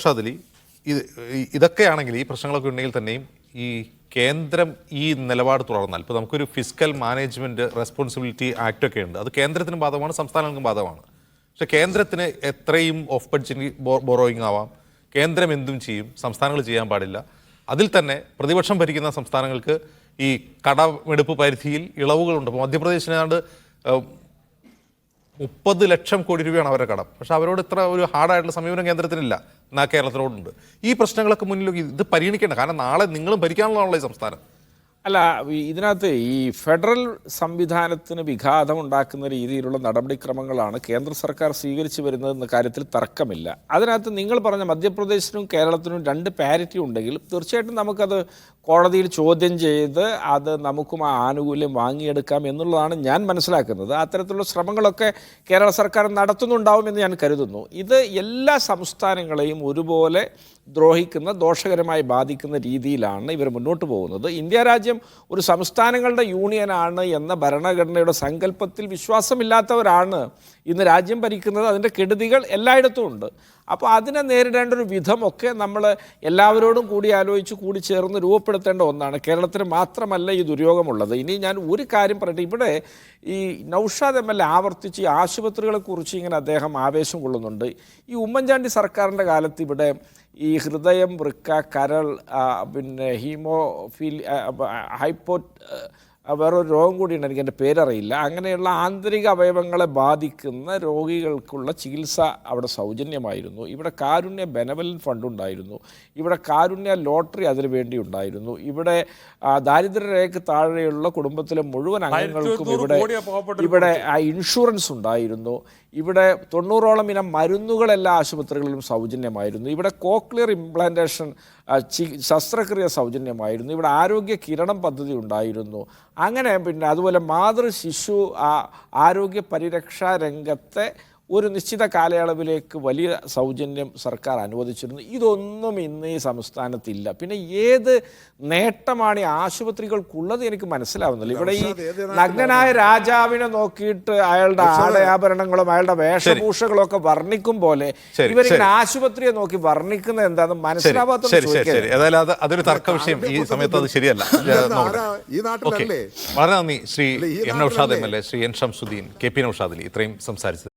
ഷാദലി ഇതൊക്കെയാണെങ്കിൽ ഈ പ്രശ്നങ്ങളൊക്കെ ഉണ്ടെങ്കിൽ തന്നെയും ഈ കേന്ദ്രം ഈ നിലപാട് തുടർന്നാൽ ഇപ്പോൾ നമുക്കൊരു ഫിസ്ക്കൽ മാനേജ്മെൻറ്റ് റെസ്പോൺസിബിലിറ്റി ആക്റ്റൊക്കെ ഉണ്ട്. അത് കേന്ദ്രത്തിനും ബാധകമാണ്, സംസ്ഥാനങ്ങൾക്കും ബാധകമാണ്. പക്ഷേ കേന്ദ്രത്തിന് എത്രയും ഓഫ് ബഡ്ജറ്റ് ബോറോയിങ് ആവാം, കേന്ദ്രം എന്തും ചെയ്യും, സംസ്ഥാനങ്ങൾ ചെയ്യാൻ പാടില്ല. അതിൽ തന്നെ പ്രതിപക്ഷം ഭരിക്കുന്ന സംസ്ഥാനങ്ങൾക്ക് ഈ കടമെടുപ്പ് പരിധിയിൽ ഇളവുകളുണ്ട്. ഇപ്പോൾ മധ്യപ്രദേശിനാണ്ട് 30 ലക്ഷം കോടി രൂപയാണ് അവരുടെ കടം. പക്ഷെ അവരോട് ഇത്ര ഒരു ഹാർഡായിട്ടുള്ള സമീപനം കേന്ദ്രത്തിനില്ല, എന്നാൽ കേരളത്തിനോടുണ്ട്. ഈ പ്രശ്നങ്ങളൊക്കെ മുന്നിൽ ഇത് പരിഗണിക്കേണ്ട, കാരണം നാളെ നിങ്ങളും ഭരിക്കാനുള്ളതാണല്ലോ ഈ സംസ്ഥാനം. അല്ല, ഇതിനകത്ത് ഈ ഫെഡറൽ സംവിധാനത്തിന് വിഘാതം ഉണ്ടാക്കുന്ന രീതിയിലുള്ള നടപടിക്രമങ്ങളാണ് കേന്ദ്ര സർക്കാർ സ്വീകരിച്ചു വരുന്നതെന്ന കാര്യത്തിൽ തർക്കമില്ല. അതിനകത്ത് നിങ്ങൾ പറഞ്ഞ മധ്യപ്രദേശിനും കേരളത്തിനും 2 പാരിറ്റി ഉണ്ടെങ്കിൽ തീർച്ചയായിട്ടും നമുക്കത് കോടതിയിൽ ചോദ്യം ചെയ്ത് അത് നമുക്കും ആ ആനുകൂല്യം വാങ്ങിയെടുക്കാം എന്നുള്ളതാണ് ഞാൻ മനസ്സിലാക്കുന്നത്. അത്തരത്തിലുള്ള ശ്രമങ്ങളൊക്കെ കേരള സർക്കാർ നടത്തുന്നുണ്ടാവുമെന്ന് ഞാൻ കരുതുന്നു. ഇത് എല്ലാ സംസ്ഥാനങ്ങളെയും ഒരുപോലെ ദ്രോഹിക്കുന്ന, ദോഷകരമായി ബാധിക്കുന്ന രീതിയിലാണ് ഇവർ മുന്നോട്ട് പോകുന്നത്. ഇന്ത്യ രാജ്യം ഒരു സംസ്ഥാനങ്ങളുടെ യൂണിയനാണ് എന്ന ഭരണഘടനയുടെ സങ്കല്പത്തിൽ വിശ്വാസമില്ലാത്തവരാണ് ഇന്ന് രാജ്യം ഭരിക്കുന്നത്. അതിൻ്റെ കെടുതികൾ എല്ലായിടത്തും ഉണ്ട്. അപ്പോൾ അതിനെ നേരിടേണ്ട ഒരു വിധമൊക്കെ നമ്മൾ എല്ലാവരോടും കൂടി ആലോചിച്ച് കൂടി ചേർന്ന് രൂപപ്പെടുത്തേണ്ട ഒന്നാണ്. കേരളത്തിന് മാത്രമല്ല ഈ ദുര്യോഗമുള്ളത്. ഇനി ഞാൻ ഒരു കാര്യം പറയട്ടെ, ഇവിടെ ഈ നൗഷാദ് MLA ആവർത്തിച്ച് ഈ ആശുപത്രികളെക്കുറിച്ച് ഇങ്ങനെ അദ്ദേഹം ആവേശം കൊള്ളുന്നുണ്ട്. ഈ ഉമ്മൻചാണ്ടി സർക്കാരിൻ്റെ കാലത്ത് ഇവിടെ ഈ ഹൃദയം, വൃക്ക, കരൾ, പിന്നെ വേറൊരു രോഗം കൂടിയുണ്ട്, എനിക്ക് എൻ്റെ പേരറിയില്ല, അങ്ങനെയുള്ള ആന്തരിക അവയവങ്ങളെ ബാധിക്കുന്ന രോഗികൾക്കുള്ള ചികിത്സ അവിടെ സൗജന്യമായിരുന്നു. ഇവിടെ കാരുണ്യ ബെനവലൻ ഫണ്ട് ഉണ്ടായിരുന്നു. ഇവിടെ കാരുണ്യ ലോട്ടറി അതിനു വേണ്ടി ഉണ്ടായിരുന്നു. ഇവിടെ ദാരിദ്ര്യരേഖയ്ക്ക് താഴെയുള്ള കുടുംബത്തിലെ മുഴുവൻ അംഗങ്ങൾക്കും ഇവിടെ ഇൻഷുറൻസ് ഉണ്ടായിരുന്നു. ഇവിടെ 90ഓളം ഇനം മരുന്നുകൾ എല്ലാ ആശുപത്രികളിലും സൗജന്യമായിരുന്നു. ഇവിടെ കോക്ലിയർ ഇംപ്ലാന്റേഷൻ ശസ്ത്രക്രിയ സൗജന്യമായിരുന്നു. ഇവിടെ ആരോഗ്യ കിരണം പദ്ധതി ഉണ്ടായിരുന്നു. അങ്ങനെ പിന്നെ അതുപോലെ മാതൃ ശിശു ആരോഗ്യ പരിരക്ഷാ രംഗത്തെ ഒരു നിശ്ചിത കാലയളവിലേക്ക് വലിയ സൗജന്യം സർക്കാർ അനുവദിച്ചിരുന്നു. ഇതൊന്നും ഇന്ന് ഈ സംസ്ഥാനത്തില്ല. പിന്നെ ഏത് നേട്ടമാണ് ഈ ആശുപത്രികൾക്കുള്ളത് എനിക്ക് മനസ്സിലാവുന്നില്ല. ഇവിടെ ഈ നഗ്നനായ രാജാവിനെ നോക്കിയിട്ട് അയാളുടെ ആടയാഭരണങ്ങളും അയാളുടെ വേഷഭൂഷകളും ഒക്കെ വർണ്ണിക്കും പോലെ ഇവരിങ്ങനെ ആശുപത്രിയെ നോക്കി വർണ്ണിക്കുന്നത് എന്താണെന്ന് മനസ്സിലാവാത്ത. അതൊരു തർക്ക വിഷയം ഈ സമയത്ത്, അത് ശരിയല്ല. വളരെ നന്ദി Shri M Naushad MLA, Shri N Shamsuddin, KP Naushadali ഇത്രയും സംസാരിച്ചത്.